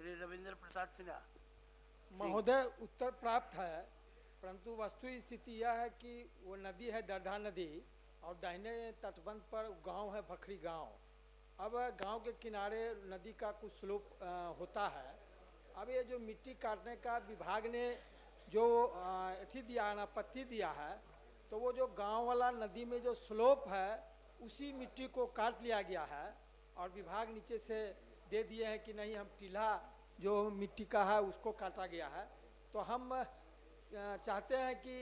श्री रविंद्र प्रसाद सिन्हा। महोदय, उत्तर प्राप्त है, परंतु वस्तु स्थिति यह है कि वो नदी है दरधा नदी और दाहिने तटबंध पर गांव है भखरी गांव। अब गांव के किनारे नदी का कुछ स्लोप होता है। अब ये जो मिट्टी काटने का विभाग ने जो अथी दिया है ना, पत्ती दिया है, तो वो जो गांव वाला नदी में जो स्लोप है उसी मिट्टी को काट लिया गया है और विभाग नीचे से दे दिए हैं कि नहीं, हम टीला जो मिट्टी का है उसको काटा गया है। तो हम चाहते हैं कि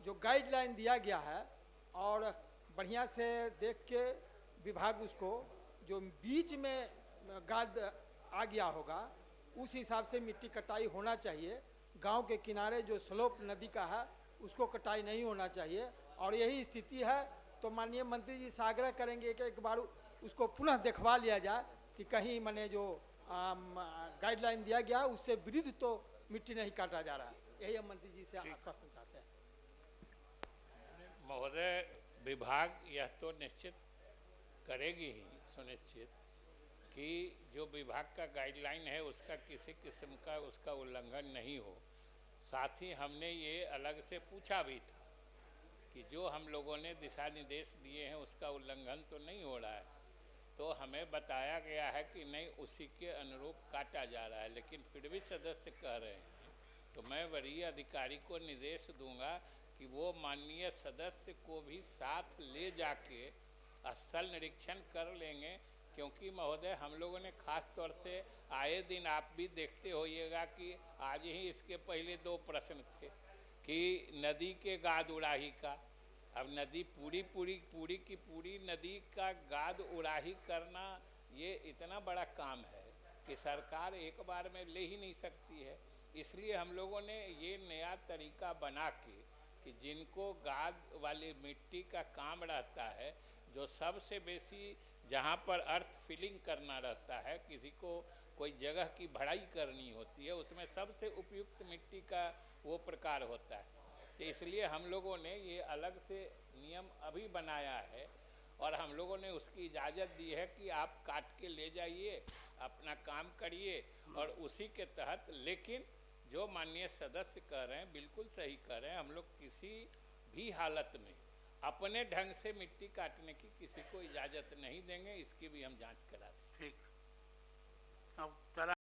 जो गाइडलाइन दिया गया है और बढ़िया से देख के विभाग उसको जो बीच में गाद आ गया होगा उस हिसाब से मिट्टी कटाई होना चाहिए। गांव के किनारे जो स्लोप नदी का है उसको कटाई नहीं होना चाहिए और यही स्थिति है। तो माननीय मंत्री जी से आग्रह करेंगे कि एक बार उसको पुनः देखवा लिया जाए कि कहीं मैंने जो गाइडलाइन दिया गया उससे विरुद्ध तो मिट्टी नहीं काटा जा रहा। यही हम मंत्री जी से आश्वासन चाहते हैं। महोदय, विभाग यह तो निश्चित करेगी ही सुनिश्चित कि जो विभाग का गाइडलाइन है उसका किसी किस्म का उसका उल्लंघन नहीं हो। साथ ही हमने ये अलग से पूछा भी था कि जो हम लोगों ने दिशा निर्देश दिए हैं उसका उल्लंघन तो नहीं हो रहा है, तो हमें बताया गया है कि नहीं, उसी के अनुरूप काटा जा रहा है। लेकिन फिर भी सदस्य कह रहे हैं तो मैं वरीय अधिकारी को निर्देश दूंगा कि वो माननीय सदस्य को भी साथ ले जाके स्थल निरीक्षण कर लेंगे। क्योंकि महोदय, हम लोगों ने खास तौर से आए दिन आप भी देखते होइएगा कि आज ही इसके पहले 2 प्रश्न थे कि नदी के गाद उड़ाही का। अब नदी पूरी की पूरी नदी का गाद उड़ाही करना ये इतना बड़ा काम है कि सरकार एक बार में ले ही नहीं सकती है। इसलिए हम लोगों ने ये नया तरीका बना के कि जिनको गाद वाली मिट्टी का काम रहता है, जो सबसे बेसी जहाँ पर अर्थ फिलिंग करना रहता है, किसी को कोई जगह की भराई करनी होती है, उसमें सबसे उपयुक्त मिट्टी का वो प्रकार होता है। तो इसलिए हम लोगों ने ये अलग से नियम अभी बनाया है और हम लोगों ने उसकी इजाज़त दी है कि आप काट के ले जाइए, अपना काम करिए और उसी के तहत। लेकिन जो माननीय सदस्य कह रहे हैं बिल्कुल सही कह रहे हैं, हम लोग किसी भी हालत में अपने ढंग से मिट्टी काटने की किसी को इजाज़त नहीं देंगे। इसकी भी हम जांच करा देंगे। ठीक। अब चला